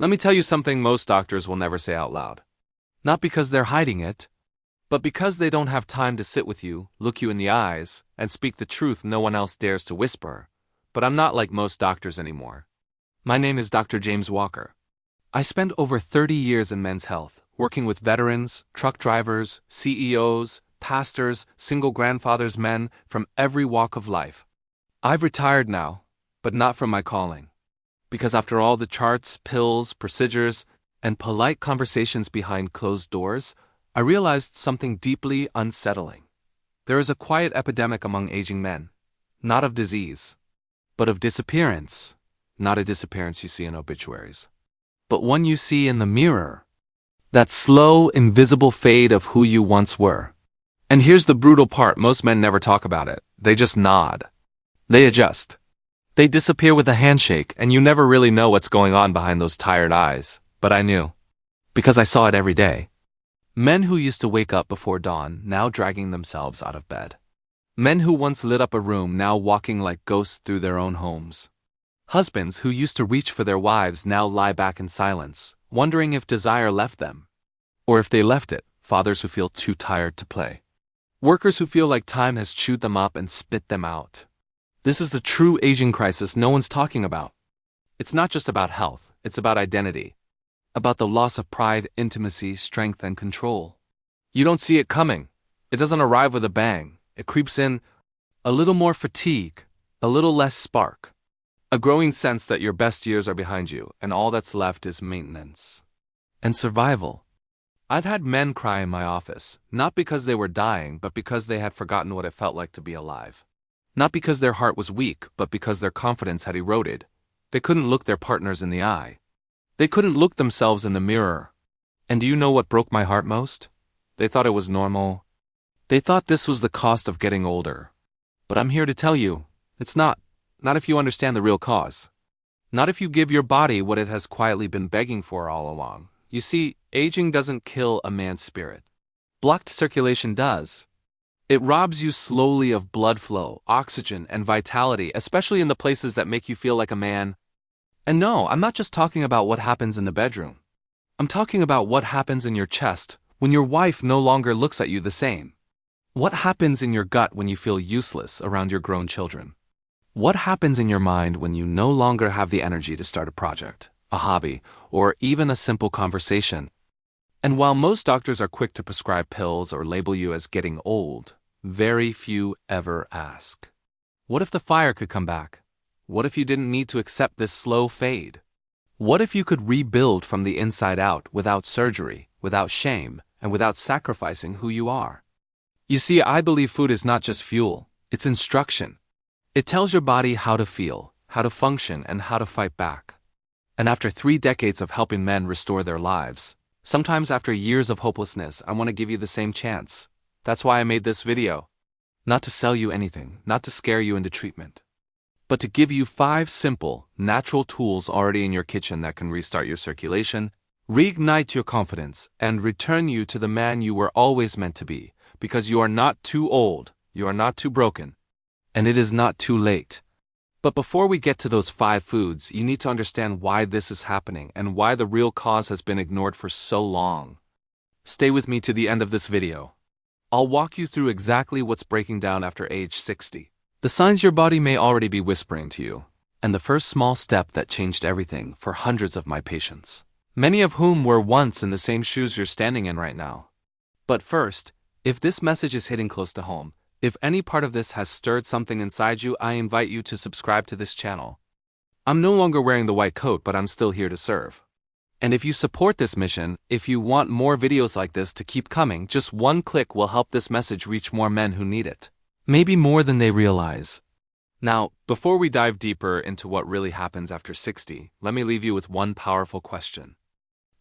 Let me tell you something most doctors will never say out loud. Not because they're hiding it, but because they don't have time to sit with you, look you in the eyes, and speak the truth no one else dares to whisper. But I'm not like most doctors anymore. My name is Dr. James Walker. I spent over 30 years in men's health, working with veterans, truck drivers, CEOs, pastors, single grandfathers, men from every walk of life. I've retired now, but not from my calling. Because after all the charts, pills, procedures, and polite conversations behind closed doors, I realized something deeply unsettling. There is a quiet epidemic among aging men, not of disease, but of disappearance. Not a disappearance you see in obituaries, but one you see in the mirror. That slow, invisible fade of who you once were. And here's the brutal part: most men never talk about it. They just nod. They adjust. They disappear with a handshake, and you never really know what's going on behind those tired eyes. But I knew, because I saw it every day. Men who used to wake up before dawn, now dragging themselves out of bed. Men who once lit up a room, now walking like ghosts through their own homes. Husbands who used to reach for their wives now lie back in silence, wondering if desire left them. Or if they left it, fathers who feel too tired to play. Workers who feel like time has chewed them up and spit them out. This is the true aging crisis no one's talking about. It's not just about health, it's about identity. About the loss of pride, intimacy, strength, and control. You don't see it coming. It doesn't arrive with a bang. It creeps in, a little more fatigue, a little less spark. A growing sense that your best years are behind you, and all that's left is maintenance. And survival. I've had men cry in my office, not because they were dying, but because they had forgotten what it felt like to be alive. Not because their heart was weak, but because their confidence had eroded. They couldn't look their partners in the eye. They couldn't look themselves in the mirror. And do you know what broke my heart most? They thought it was normal. They thought this was the cost of getting older. But I'm here to tell you, it's not. Not if you understand the real cause. Not if you give your body what it has quietly been begging for all along. You see, aging doesn't kill a man's spirit. Blocked circulation does. It robs you slowly of blood flow, oxygen, and vitality, especially in the places that make you feel like a man. And no, I'm not just talking about what happens in the bedroom. I'm talking about what happens in your chest when your wife no longer looks at you the same. What happens in your gut when you feel useless around your grown children? What happens in your mind when you no longer have the energy to start a project, a hobby, or even a simple conversation? And while most doctors are quick to prescribe pills or label you as getting old, very few ever ask, what if the fire could come back? What if you didn't need to accept this slow fade? What if you could rebuild from the inside out without surgery, without shame, and without sacrificing who you are? You see, I believe food is not just fuel, it's instruction. It tells your body how to feel, how to function, and how to fight back. And after 3 decades of helping men restore their lives, sometimes after years of hopelessness, I want to give you the same chance. That's why I made this video. Not to sell you anything, not to scare you into treatment, but to give you 5 simple, natural tools already in your kitchen that can restart your circulation, reignite your confidence, and return you to the man you were always meant to be, because you are not too old, you are not too broken, and it is not too late. But before we get to those 5 foods, you need to understand why this is happening and why the real cause has been ignored for so long. Stay with me to the end of this video. I'll walk you through exactly what's breaking down after age 60. The signs your body may already be whispering to you, and the first small step that changed everything for hundreds of my patients, many of whom were once in the same shoes you're standing in right now. But first, if this message is hitting close to home, if any part of this has stirred something inside you, I invite you to subscribe to this channel. I'm no longer wearing the white coat, but I'm still here to serve. And if you support this mission, if you want more videos like this to keep coming, just one click will help this message reach more men who need it. Maybe more than they realize. Now, before we dive deeper into what really happens after 60, let me leave you with one powerful question.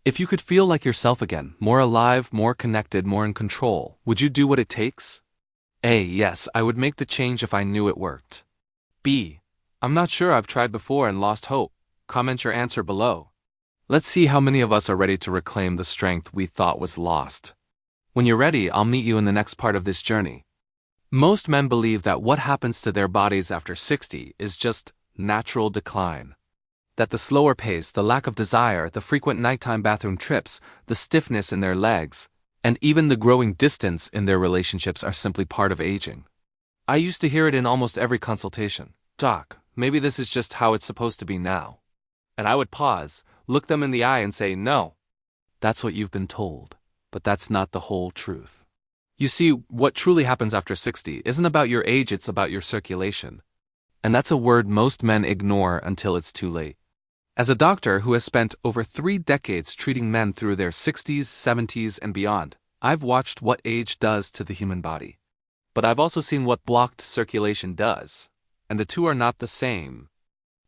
If you could feel like yourself again, more alive, more connected, more in control, would you do what it takes? A. Yes, I would make the change if I knew it worked. B. I'm not sure, I've tried before and lost hope. Comment your answer below. Let's see how many of us are ready to reclaim the strength we thought was lost. When you're ready, I'll meet you in the next part of this journey. Most men believe that what happens to their bodies after 60 is just natural decline. that the slower pace, the lack of desire, the frequent nighttime bathroom trips, the stiffness in their legs, and even the growing distance in their relationships are simply part of aging. I used to hear it in almost every consultation. "Doc, maybe this is just how it's supposed to be now." And I would pause, look them in the eye and say, "No, that's what you've been told, but that's not the whole truth." You see, what truly happens after 60 isn't about your age, it's about your circulation. And that's a word most men ignore until it's too late. As a doctor who has spent over 3 decades treating men through their 60s, 70s, and beyond, I've watched what age does to the human body. But I've also seen what blocked circulation does, and the two are not the same.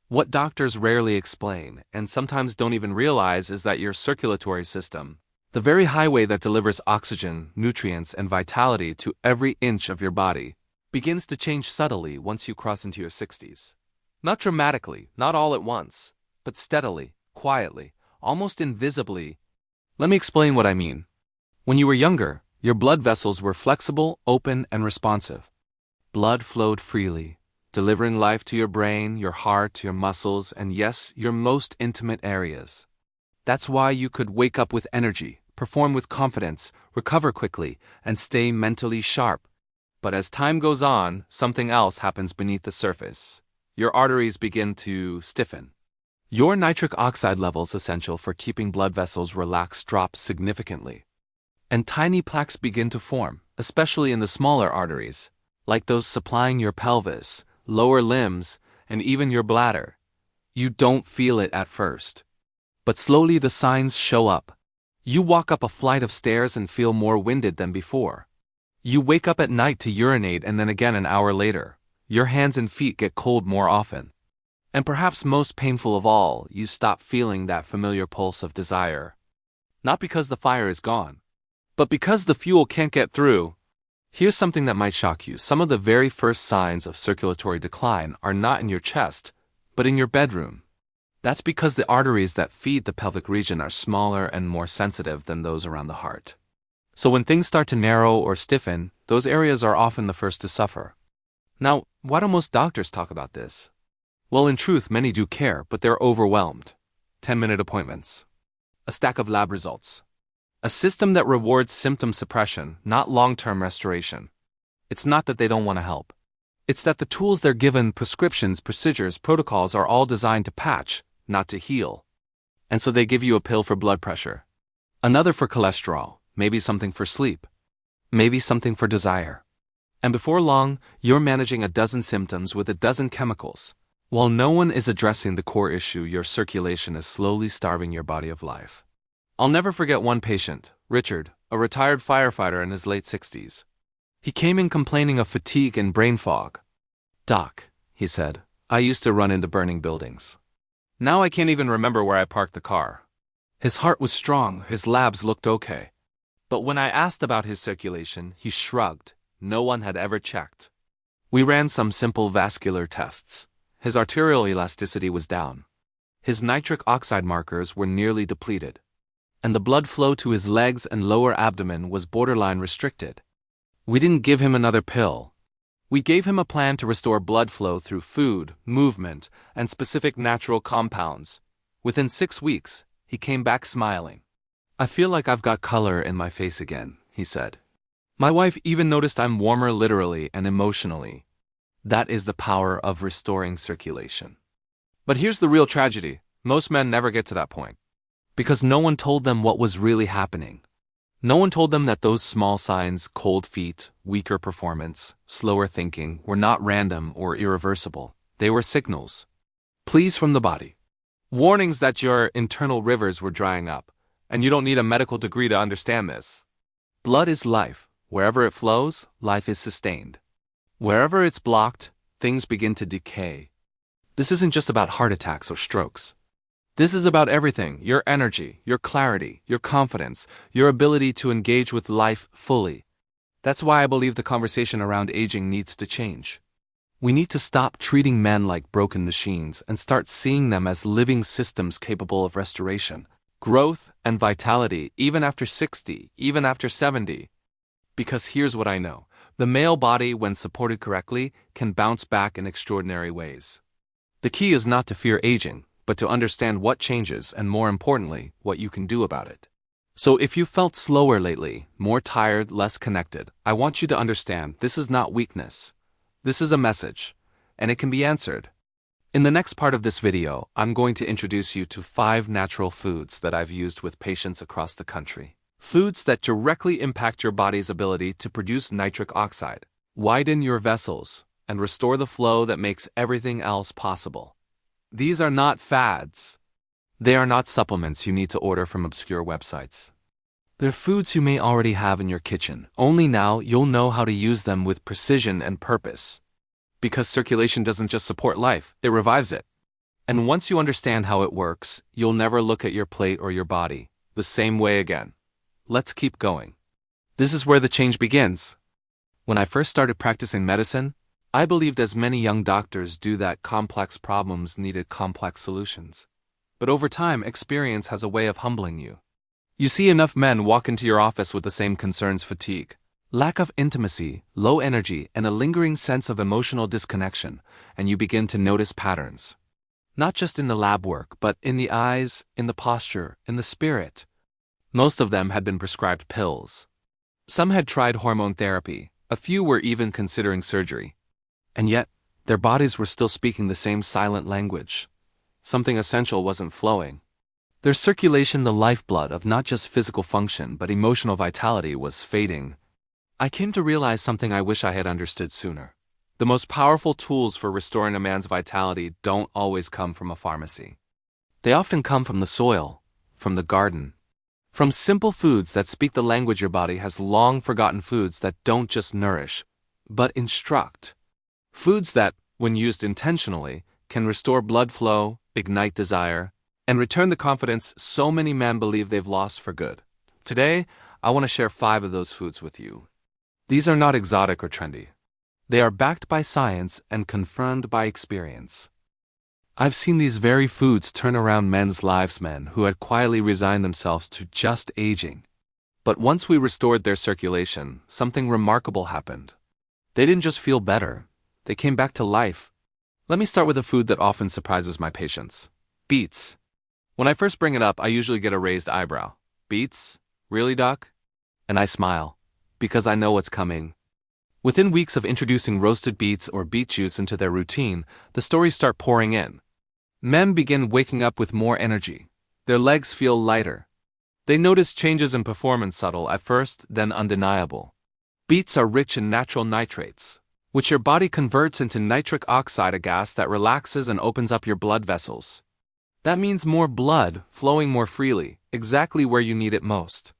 What doctors rarely explain, and sometimes don't even realize, is that your circulatory system, the very highway that delivers oxygen, nutrients, and vitality to every inch of your body, begins to change subtly once you cross into your 60s. Not dramatically, not all at once, but steadily, quietly, almost invisibly. Let me explain what I mean. When you were younger, your blood vessels were flexible, open, and responsive. Blood flowed freely, delivering life to your brain, your heart, your muscles, and yes, your most intimate areas. That's why you could wake up with energy, perform with confidence, recover quickly, and stay mentally sharp. But as time goes on, something else happens beneath the surface. Your arteries begin to stiffen. Your nitric oxide levels essential for keeping blood vessels relaxed drop significantly. And tiny plaques begin to form, especially in the smaller arteries, like those supplying your pelvis, lower limbs, and even your bladder. You don't feel it at first. But slowly the signs show up. You walk up a flight of stairs and feel more winded than before. You wake up at night to urinate and then again an hour later. Your hands and feet get cold more often. And perhaps most painful of all, you stop feeling that familiar pulse of desire. Not because the fire is gone, but because the fuel can't get through. Here's something that might shock you. Some of the very first signs of circulatory decline are not in your chest, but in your bedroom. That's because the arteries that feed the pelvic region are smaller and more sensitive than those around the heart. So when things start to narrow or stiffen, those areas are often the first to suffer. Now, why don't most doctors talk about this? Well, in truth, many do care, but they're overwhelmed. 10-minute appointments. A stack of lab results. A system that rewards symptom suppression, not long-term restoration. It's not that they don't want to help. It's that the tools they're given, prescriptions, procedures, protocols, are all designed to patch, not to heal. And so they give you a pill for blood pressure, another for cholesterol, maybe something for sleep, maybe something for desire. And before long, you're managing a dozen symptoms with a dozen chemicals. While no one is addressing the core issue, your circulation is slowly starving your body of life. I'll never forget one patient, Richard, a retired firefighter in his late 60s. He came in complaining of fatigue and brain fog. "Doc," he said, "I used to run into burning buildings. Now I can't even remember where I parked the car." His heart was strong, his labs looked okay. But when I asked about his circulation, he shrugged. No one had ever checked. We ran some simple vascular tests. His arterial elasticity was down. His nitric oxide markers were nearly depleted. And the blood flow to his legs and lower abdomen was borderline restricted. We didn't give him another pill. We gave him a plan to restore blood flow through food, movement, and specific natural compounds. Within 6 weeks, he came back smiling. "I feel like I've got color in my face again," he said. "My wife even noticed I'm warmer literally and emotionally." That is the power of restoring circulation. But here's the real tragedy. Most men never get to that point. Because no one told them what was really happening. No one told them that those small signs, cold feet, weaker performance, slower thinking, were not random or irreversible. They were signals. Pleas from the body. Warnings that your internal rivers were drying up, and you don't need a medical degree to understand this. Blood is life. Wherever it flows, life is sustained. Wherever it's blocked, things begin to decay. This isn't just about heart attacks or strokes. This is about everything: your energy, your clarity, your confidence, your ability to engage with life fully. That's why I believe the conversation around aging needs to change. We need to stop treating men like broken machines and start seeing them as living systems capable of restoration, growth, and vitality, even after 60, even after 70. Because here's what I know. The male body, when supported correctly, can bounce back in extraordinary ways. The key is not to fear aging. but to understand what changes and, more importantly, what you can do about it. So if you felt slower lately, more tired, less connected, I want you to understand this is not weakness. This is a message, and it can be answered. In the next part of this video, I'm going to introduce you to 5 natural foods that I've used with patients across the country. Foods that directly impact your body's ability to produce nitric oxide, widen your vessels, and restore the flow that makes everything else possible. These are not fads. They are not supplements you need to order from obscure websites. They're foods you may already have in your kitchen, only now you'll know how to use them with precision and purpose. Because circulation doesn't just support life, it revives it. And once you understand how it works, you'll never look at your plate or your body the same way again. Let's keep going. This is where the change begins. When I first started practicing medicine, I believed, as many young doctors do, that complex problems needed complex solutions. But over time, experience has a way of humbling you. You see enough men walk into your office with the same concerns: fatigue, lack of intimacy, low energy, and a lingering sense of emotional disconnection, and you begin to notice patterns. Not just in the lab work, but in the eyes, in the posture, in the spirit. Most of them had been prescribed pills. Some had tried hormone therapy, a few were even considering surgery. And yet, their bodies were still speaking the same silent language. Something essential wasn't flowing. Their circulation, the lifeblood of not just physical function but emotional vitality, was fading. I came to realize something I wish I had understood sooner. The most powerful tools for restoring a man's vitality don't always come from a pharmacy. They often come from the soil, from the garden, from simple foods that speak the language your body has long forgotten, foods that don't just nourish, but instruct. Foods that, when used intentionally, can restore blood flow, ignite desire, and return the confidence so many men believe they've lost for good. Today, I want to share 5 of those foods with you. These are not exotic or trendy. They are backed by science and confirmed by experience. I've seen these very foods turn around men's lives, men who had quietly resigned themselves to just aging. But once we restored their circulation, something remarkable happened. They didn't just feel better, they came back to life. Let me start with a food that often surprises my patients: beets. When I first bring it up, I usually get a raised eyebrow. Beets? Really, doc? And I smile, because I know what's coming. Within weeks of introducing roasted beets or beet juice into their routine, the stories start pouring in. Men begin waking up with more energy. Their legs feel lighter. They notice changes in performance, subtle at first, then undeniable. Beets are rich in natural nitrates, which your body converts into nitric oxide, a gas that relaxes and opens up your blood vessels. That means more blood flowing more freely, exactly where you need it most.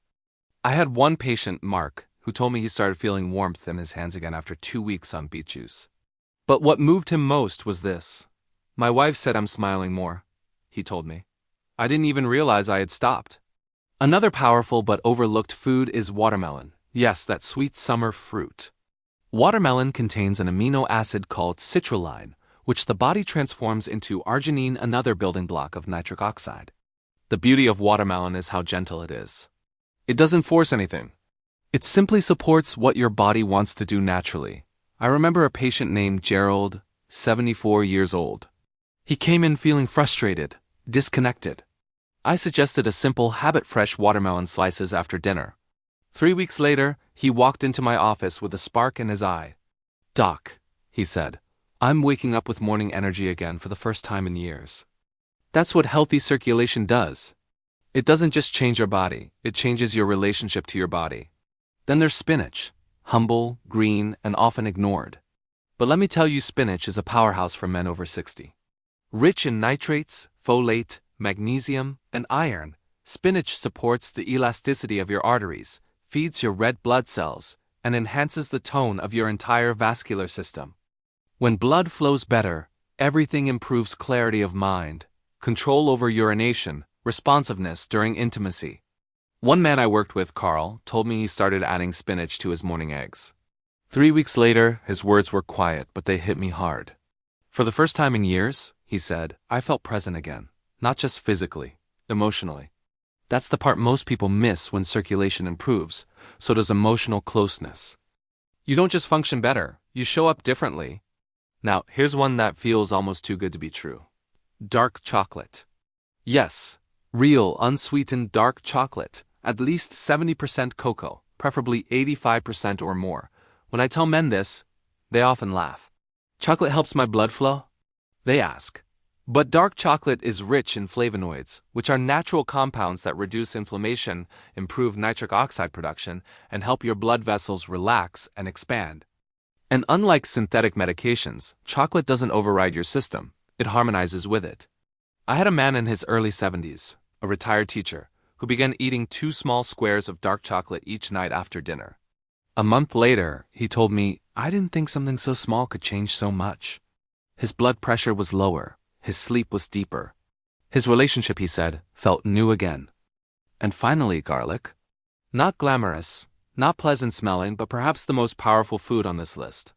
I had one patient, Mark, who told me he started feeling warmth in his hands again after 2 weeks on beet juice. But what moved him most was this. My wife said I'm smiling more, he told me. I didn't even realize I had stopped. Another powerful but overlooked food is watermelon. Yes, that sweet summer fruit. Watermelon contains an amino acid called citrulline, which the body transforms into arginine, another building block of nitric oxide. The beauty of watermelon is how gentle it is. It doesn't force anything. It simply supports what your body wants to do naturally. I remember a patient named Gerald, 74 years old. He came in feeling frustrated, disconnected. I suggested a simple habit-fresh watermelon slices after dinner. 3 weeks later, he walked into my office with a spark in his eye. "Doc," he said, "I'm waking up with morning energy again for the first time in years." That's what healthy circulation does. It doesn't just change your body, it changes your relationship to your body. Then there's spinach, humble, green, and often ignored. But let me tell you, spinach is a powerhouse for men over 60. Rich in nitrates, folate, magnesium, and iron, spinach supports the elasticity of your arteries, feeds your red blood cells, and enhances the tone of your entire vascular system. When blood flows better, everything improves: clarity of mind, control over urination, responsiveness during intimacy. One man I worked with, Carl, told me he started adding spinach to his morning eggs. 3 weeks later, his words were quiet, but they hit me hard. For the first time in years, he said, I felt present again, not just physically, emotionally. That's the part most people miss when circulation improves, so does emotional closeness. You don't just function better, you show up differently. Now, here's one that feels almost too good to be true. Dark chocolate. Yes, real, unsweetened dark chocolate, at least 70% cocoa, preferably 85% or more. When I tell men this, they often laugh. Chocolate helps my blood flow? They ask. But dark chocolate is rich in flavonoids, which are natural compounds that reduce inflammation, improve nitric oxide production, and help your blood vessels relax and expand. And unlike synthetic medications, chocolate doesn't override your system, it harmonizes with it. I had a man in his early 70s, a retired teacher, who began eating 2 small squares of dark chocolate each night after dinner. A month later, he told me, I didn't think something so small could change so much. His blood pressure was lower. His sleep was deeper. His relationship, he said, felt new again. And finally, garlic. Not glamorous, not pleasant smelling, but perhaps the most powerful food on this list.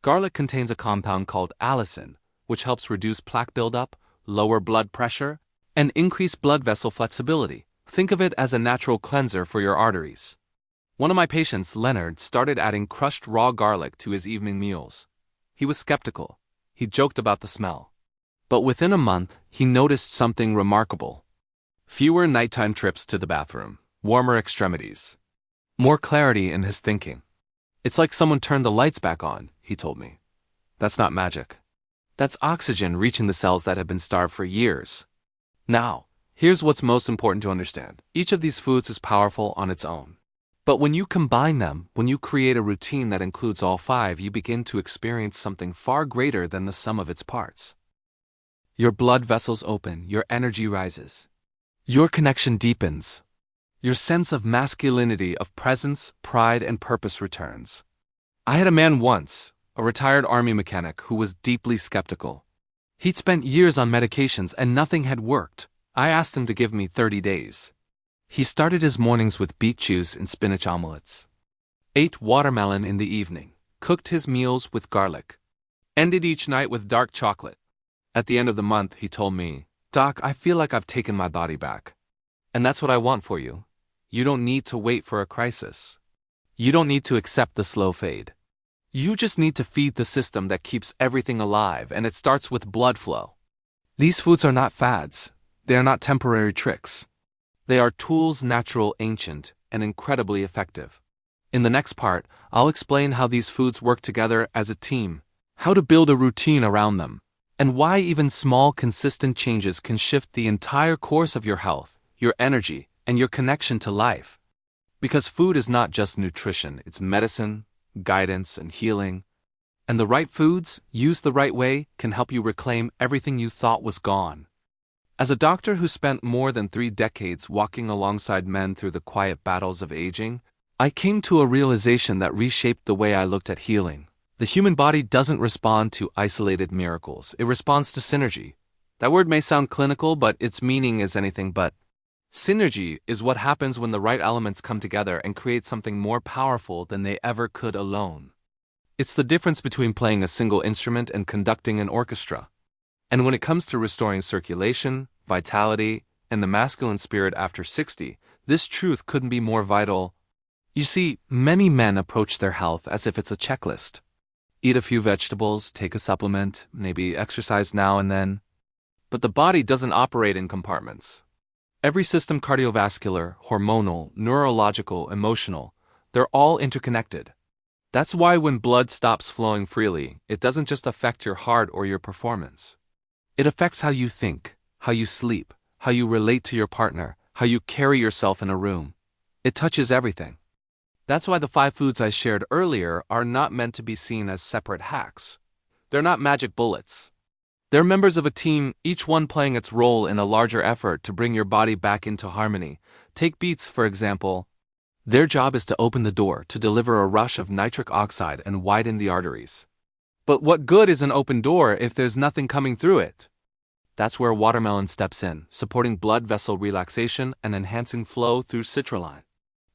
Garlic contains a compound called allicin, which helps reduce plaque buildup, lower blood pressure, and increase blood vessel flexibility. Think of it as a natural cleanser for your arteries. One of my patients, Leonard, started adding crushed raw garlic to his evening meals. He was skeptical. He joked about the smell. But within a month, he noticed something remarkable. Fewer nighttime trips to the bathroom, warmer extremities, more clarity in his thinking. It's like someone turned the lights back on, he told me. That's not magic. That's oxygen reaching the cells that have been starved for years. Now, here's what's most important to understand. Each of these foods is powerful on its own. But when you combine them, when you create a routine that includes all 5, you begin to experience something far greater than the sum of its parts. Your blood vessels open, your energy rises. Your connection deepens. Your sense of masculinity, of presence, pride, and purpose returns. I had a man once, a retired army mechanic, who was deeply skeptical. He'd spent years on medications and nothing had worked. I asked him to give me 30 days. He started his mornings with beet juice and spinach omelets, ate watermelon in the evening, cooked his meals with garlic, ended each night with dark chocolate. At the end of the month, he told me, Doc, I feel like I've taken my body back. And that's what I want for you. You don't need to wait for a crisis. You don't need to accept the slow fade. You just need to feed the system that keeps everything alive, and it starts with blood flow. These foods are not fads. They are not temporary tricks. They are tools, natural, ancient, and incredibly effective. In the next part, I'll explain how these foods work together as a team, how to build a routine around them, and why even small, consistent changes can shift the entire course of your health, your energy, and your connection to life. Because food is not just nutrition, it's medicine, guidance, and healing. And the right foods, used the right way, can help you reclaim everything you thought was gone. As a doctor who spent more than 3 decades walking alongside men through the quiet battles of aging, I came to a realization that reshaped the way I looked at healing. The human body doesn't respond to isolated miracles, it responds to synergy. That word may sound clinical, but its meaning is anything but. Synergy is what happens when the right elements come together and create something more powerful than they ever could alone. It's the difference between playing a single instrument and conducting an orchestra. And when it comes to restoring circulation, vitality, and the masculine spirit after 60, this truth couldn't be more vital. You see, many men approach their health as if it's a checklist. Eat a few vegetables, take a supplement, maybe exercise now and then. But the body doesn't operate in compartments. Every system, cardiovascular, hormonal, neurological, emotional, they're all interconnected. That's why when blood stops flowing freely, it doesn't just affect your heart or your performance. It affects how you think, how you sleep, how you relate to your partner, how you carry yourself in a room. It touches everything. That's why the 5 foods I shared earlier are not meant to be seen as separate hacks. They're not magic bullets. They're members of a team, each one playing its role in a larger effort to bring your body back into harmony. Take beets, for example. Their job is to open the door, to deliver a rush of nitric oxide and widen the arteries. But what good is an open door if there's nothing coming through it? That's where watermelon steps in, supporting blood vessel relaxation and enhancing flow through citrulline.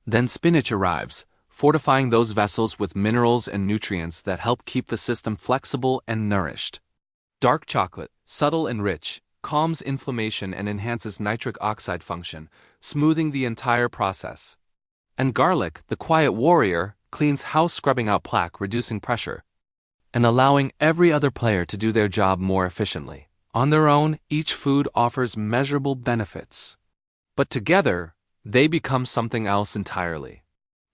Then spinach arrives, fortifying those vessels with minerals and nutrients that help keep the system flexible and nourished. Dark chocolate, subtle and rich, calms inflammation and enhances nitric oxide function, smoothing the entire process. And garlic, the quiet warrior, cleans house, scrubbing out plaque, reducing pressure, and allowing every other player to do their job more efficiently. On their own, each food offers measurable benefits. But together, they become something else entirely.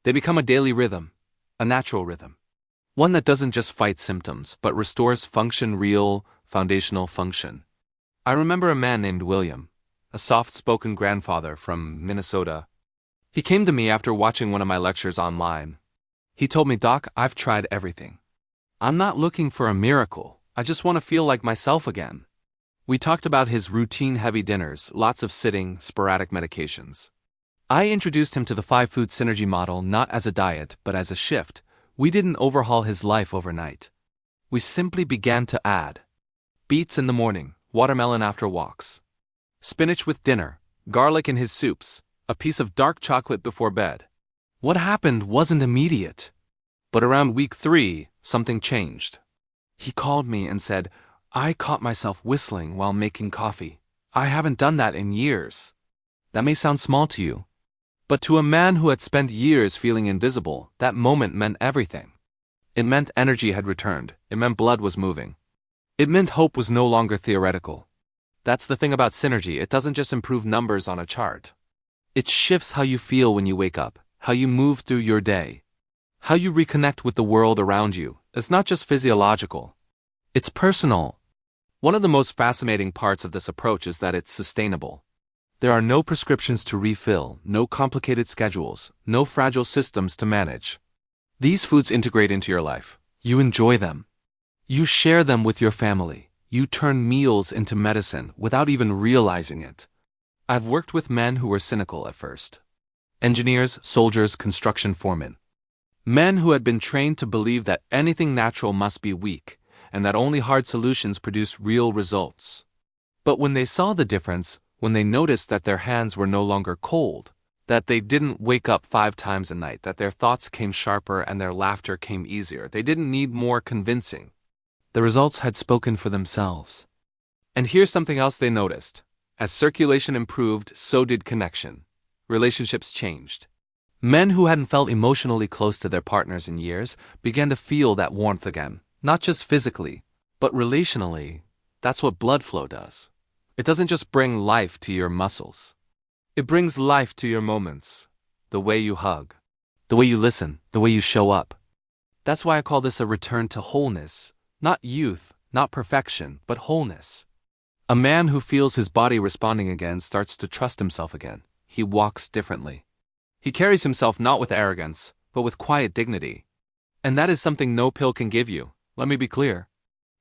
They become a daily rhythm, a natural rhythm. One that doesn't just fight symptoms, but restores function, real, foundational function. I remember a man named William, a soft-spoken grandfather from Minnesota. He came to me after watching one of my lectures online. He told me, "Doc, I've tried everything. I'm not looking for a miracle. I just want to feel like myself again." We talked about his routine-heavy dinners, lots of sitting, sporadic medications. I introduced him to the 5-food synergy model not as a diet, but as a shift. We didn't overhaul his life overnight. We simply began to add beets in the morning, watermelon after walks, spinach with dinner, garlic in his soups, a piece of dark chocolate before bed. What happened wasn't immediate. But around week 3, something changed. He called me and said, "I caught myself whistling while making coffee. I haven't done that in years." That may sound small to you, but to a man who had spent years feeling invisible, that moment meant everything. It meant energy had returned. It meant blood was moving. It meant hope was no longer theoretical. That's the thing about synergy. It doesn't just improve numbers on a chart. It shifts how you feel when you wake up, how you move through your day, how you reconnect with the world around you. It's not just physiological. It's personal. One of the most fascinating parts of this approach is that it's sustainable. There are no prescriptions to refill, no complicated schedules, no fragile systems to manage. These foods integrate into your life. You enjoy them. You share them with your family. You turn meals into medicine without even realizing it. I've worked with men who were cynical at first. Engineers, soldiers, construction foremen. Men who had been trained to believe that anything natural must be weak, and that only hard solutions produce real results. But when they saw the difference, when they noticed that their hands were no longer cold, that they didn't wake up 5 times a night, that their thoughts came sharper and their laughter came easier, they didn't need more convincing. The results had spoken for themselves. And here's something else they noticed. As circulation improved, so did connection. Relationships changed. Men who hadn't felt emotionally close to their partners in years began to feel that warmth again, not just physically, but relationally. That's what blood flow does. It doesn't just bring life to your muscles. It brings life to your moments, the way you hug, the way you listen, the way you show up. That's why I call this a return to wholeness, not youth, not perfection, but wholeness. A man who feels his body responding again starts to trust himself again. He walks differently. He carries himself not with arrogance, but with quiet dignity. And that is something no pill can give you. Let me be clear.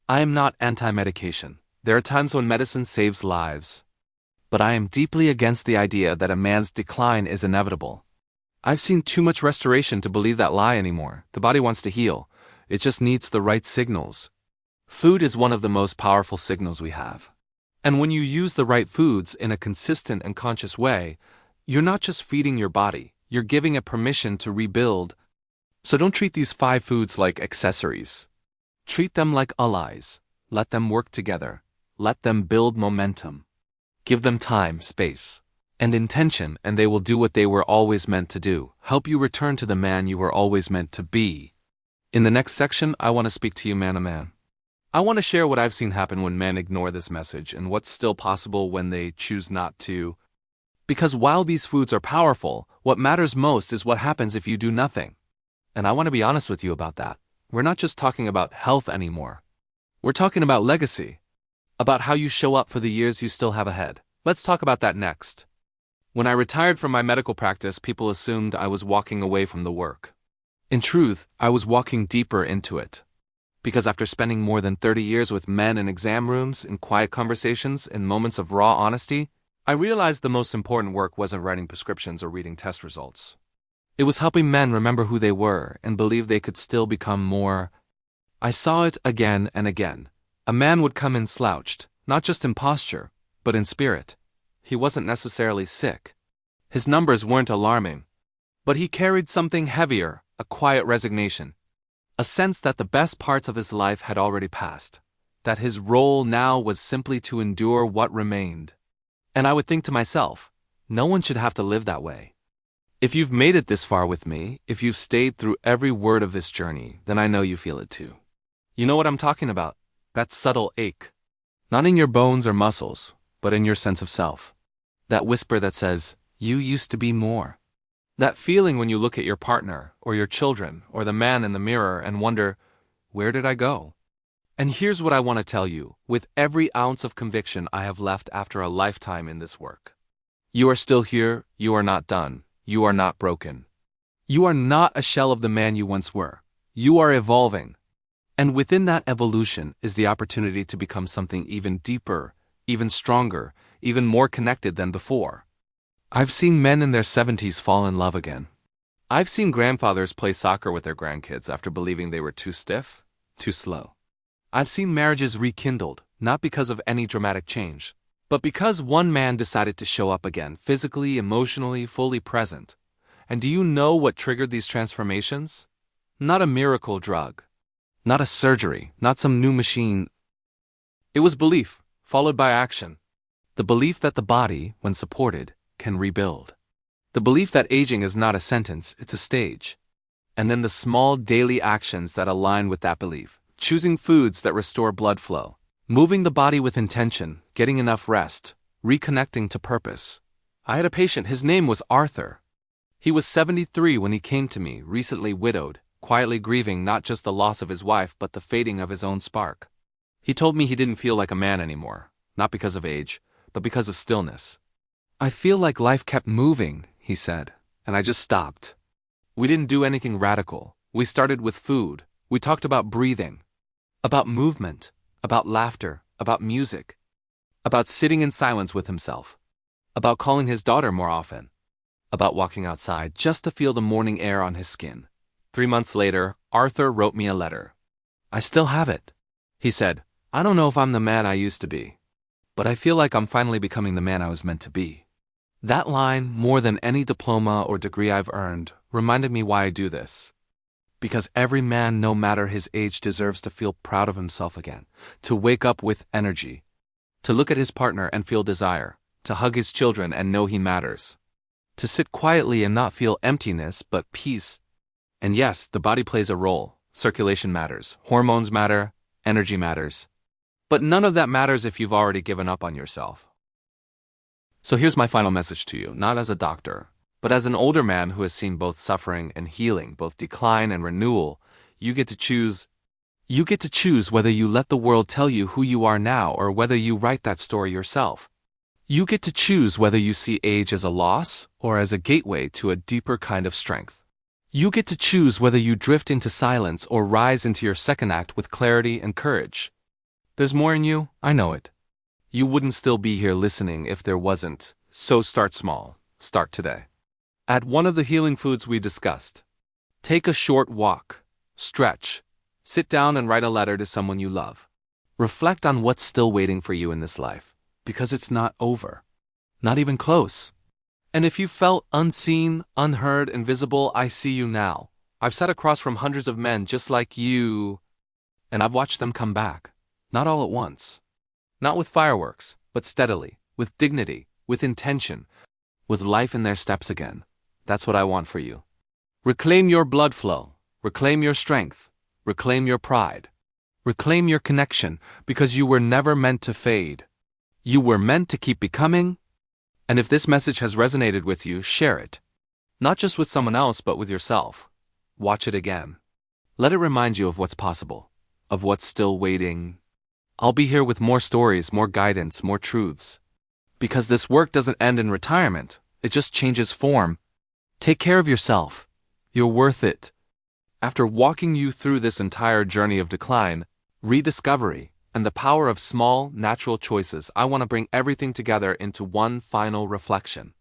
I am not anti-medication. There are times when medicine saves lives. But I am deeply against the idea that a man's decline is inevitable. I've seen too much restoration to believe that lie anymore. The body wants to heal. It just needs the right signals. Food is one of the most powerful signals we have. And when you use the right foods in a consistent and conscious way, you're not just feeding your body, you're giving it permission to rebuild. So don't treat these 5 foods like accessories. Treat them like allies. Let them work together. Let them build momentum. Give them time, space, and intention, and they will do what they were always meant to do, help you return to the man you were always meant to be. In the next section, I want to speak to you man to man. I want to share what I've seen happen when men ignore this message and what's still possible when they choose not to. Because while these foods are powerful, what matters most is what happens if you do nothing. And I want to be honest with you about that. We're not just talking about health anymore. We're talking about legacy. About how you show up for the years you still have ahead. Let's talk about that next. When I retired from my medical practice, people assumed I was walking away from the work. In truth, I was walking deeper into it. Because after spending more than 30 years with men in exam rooms, in quiet conversations, in moments of raw honesty, I realized the most important work wasn't writing prescriptions or reading test results. It was helping men remember who they were and believe they could still become more. I saw it again and again. A man would come in slouched, not just in posture, but in spirit. He wasn't necessarily sick. His numbers weren't alarming. But he carried something heavier, a quiet resignation. A sense that the best parts of his life had already passed. That his role now was simply to endure what remained. And I would think to myself, no one should have to live that way. If you've made it this far with me, if you've stayed through every word of this journey, then I know you feel it too. You know what I'm talking about? That subtle ache. Not in your bones or muscles, but in your sense of self. That whisper that says, "You used to be more." That feeling when you look at your partner, or your children, or the man in the mirror and wonder, where did I go? And here's what I want to tell you, with every ounce of conviction I have left after a lifetime in this work. You are still here, you are not done, you are not broken. You are not a shell of the man you once were. You are evolving. And within that evolution is the opportunity to become something even deeper, even stronger, even more connected than before. I've seen men in their 70s fall in love again. I've seen grandfathers play soccer with their grandkids after believing they were too stiff, too slow. I've seen marriages rekindled, not because of any dramatic change, but because one man decided to show up again, physically, emotionally, fully present. And do you know what triggered these transformations? Not a miracle drug. Not a surgery, not some new machine. It was belief, followed by action. The belief that the body, when supported, can rebuild. The belief that aging is not a sentence, it's a stage. And then the small daily actions that align with that belief. Choosing foods that restore blood flow. Moving the body with intention, getting enough rest, reconnecting to purpose. I had a patient, his name was Arthur. He was 73 when he came to me, recently widowed, quietly grieving not just the loss of his wife but the fading of his own spark. He told me he didn't feel like a man anymore, not because of age, but because of stillness. I feel like life kept moving, he said, and I just stopped. We didn't do anything radical. We started with food. We talked about breathing, about movement, about laughter, about music, about sitting in silence with himself, about calling his daughter more often, about walking outside just to feel the morning air on his skin. 3 months later, Arthur wrote me a letter. I still have it. He said, "I don't know if I'm the man I used to be, but I feel like I'm finally becoming the man I was meant to be." That line, more than any diploma or degree I've earned, reminded me why I do this. Because every man, no matter his age, deserves to feel proud of himself again, to wake up with energy, to look at his partner and feel desire, to hug his children and know he matters, to sit quietly and not feel emptiness but peace. And yes, the body plays a role. Circulation matters, hormones matter, energy matters. But none of that matters if you've already given up on yourself. So here's my final message to you, not as a doctor, but as an older man who has seen both suffering and healing, both decline and renewal. You get to choose. You get to choose whether you let the world tell you who you are now or whether you write that story yourself. You get to choose whether you see age as a loss or as a gateway to a deeper kind of strength. You get to choose whether you drift into silence or rise into your second act with clarity and courage. There's more in you, I know it. You wouldn't still be here listening if there wasn't, so start small, start today. Add one of the healing foods we discussed. Take a short walk, stretch, sit down and write a letter to someone you love. Reflect on what's still waiting for you in this life, because it's not over. Not even close. And if you felt unseen, unheard, invisible, I see you now. I've sat across from hundreds of men just like you, and I've watched them come back. Not all at once. Not with fireworks, but steadily, with dignity, with intention, with life in their steps again. That's what I want for you. Reclaim your blood flow. Reclaim your strength. Reclaim your pride. Reclaim your connection, because you were never meant to fade. You were meant to keep becoming. And if this message has resonated with you, share it. Not just with someone else, but with yourself. Watch it again. Let it remind you of what's possible, of what's still waiting. I'll be here with more stories, more guidance, more truths. Because this work doesn't end in retirement, it just changes form. Take care of yourself. You're worth it. After walking you through this entire journey of decline, rediscovery, and the power of small, natural choices, I want to bring everything together into one final reflection.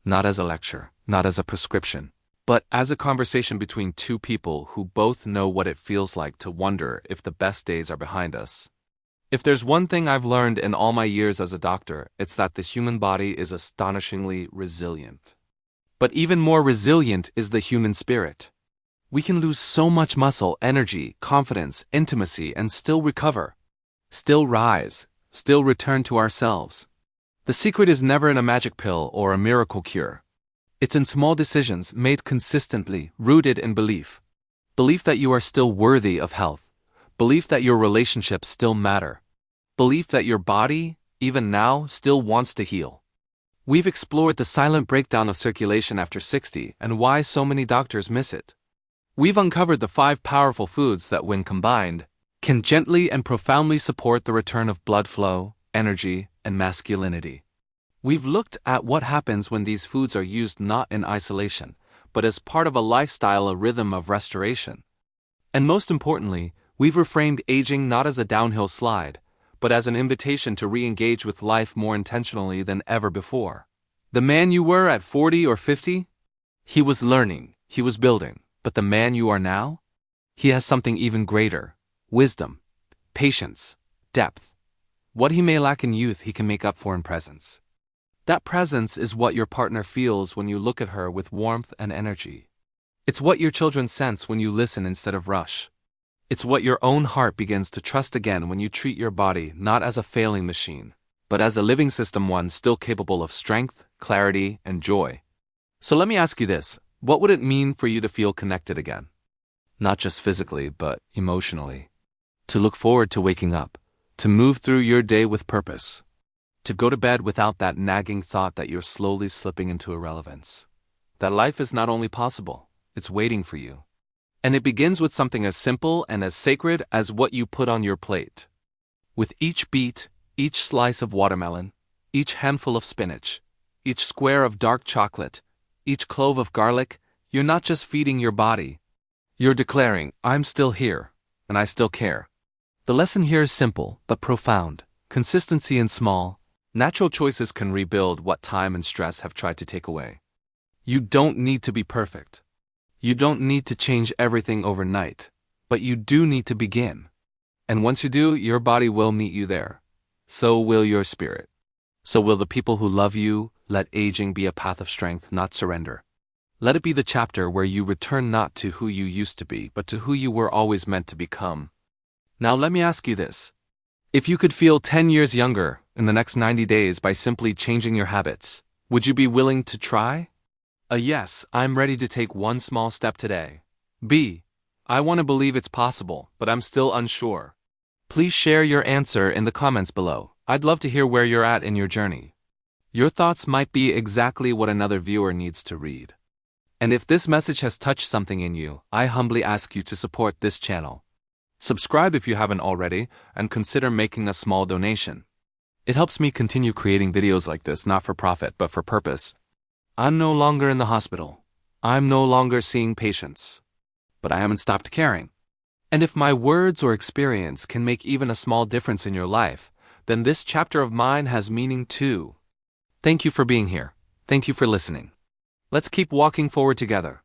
Not as a lecture, not as a prescription, but as a conversation between two people who both know what it feels like to wonder if the best days are behind us. If there's one thing I've learned in all my years as a doctor, it's that the human body is astonishingly resilient. But even more resilient is the human spirit. We can lose so much muscle, energy, confidence, intimacy, and still recover. Still rise, still return to ourselves. The secret is never in a magic pill or a miracle cure. It's in small decisions made consistently, rooted in belief. Belief that you are still worthy of health. Belief that your relationships still matter. belief that your body, even now, still wants to heal. We've explored the silent breakdown of circulation after 60 and why so many doctors miss it. We've uncovered the 5 powerful foods that, when combined, can gently and profoundly support the return of blood flow, energy, and masculinity. We've looked at what happens when these foods are used not in isolation, but as part of a lifestyle, a rhythm of restoration. And most importantly, we've reframed aging not as a downhill slide, but as an invitation to re-engage with life more intentionally than ever before. The man you were at 40 or 50? He was learning, he was building, but the man you are now? He has something even greater: wisdom, patience, depth. What he may lack in youth, he can make up for in presence. That presence is what your partner feels when you look at her with warmth and energy. It's what your children sense when you listen instead of rush. It's what your own heart begins to trust again when you treat your body not as a failing machine, but as a living system, one still capable of strength, clarity, and joy. So let me ask you this: what would it mean for you to feel connected again? Not just physically, but emotionally. To look forward to waking up, to move through your day with purpose, to go to bed without that nagging thought that you're slowly slipping into irrelevance. That life is not only possible, it's waiting for you. And it begins with something as simple and as sacred as what you put on your plate. With each beet, each slice of watermelon, each handful of spinach, each square of dark chocolate, each clove of garlic, you're not just feeding your body. You're declaring, I'm still here, and I still care. The lesson here is simple, but profound. Consistency in small, natural choices can rebuild what time and stress have tried to take away. You don't need to be perfect. You don't need to change everything overnight, but you do need to begin. And once you do, your body will meet you there. So will your spirit. So will the people who love you. Let aging be a path of strength, not surrender. Let it be the chapter where you return not to who you used to be, but to who you were always meant to become. Now let me ask you this. If you could feel 10 years younger in the next 90 days by simply changing your habits, would you be willing to try? A yes, I'm ready to take one small step today. B, I want to believe it's possible, but I'm still unsure. Please share your answer in the comments below. I'd love to hear where you're at in your journey. Your thoughts might be exactly what another viewer needs to read. And if this message has touched something in you, I humbly ask you to support this channel. Subscribe if you haven't already, and consider making a small donation. It helps me continue creating videos like this, not for profit, but for purpose. I'm no longer in the hospital. I'm no longer seeing patients. But I haven't stopped caring. And if my words or experience can make even a small difference in your life, then this chapter of mine has meaning too. Thank you for being here. Thank you for listening. Let's keep walking forward together.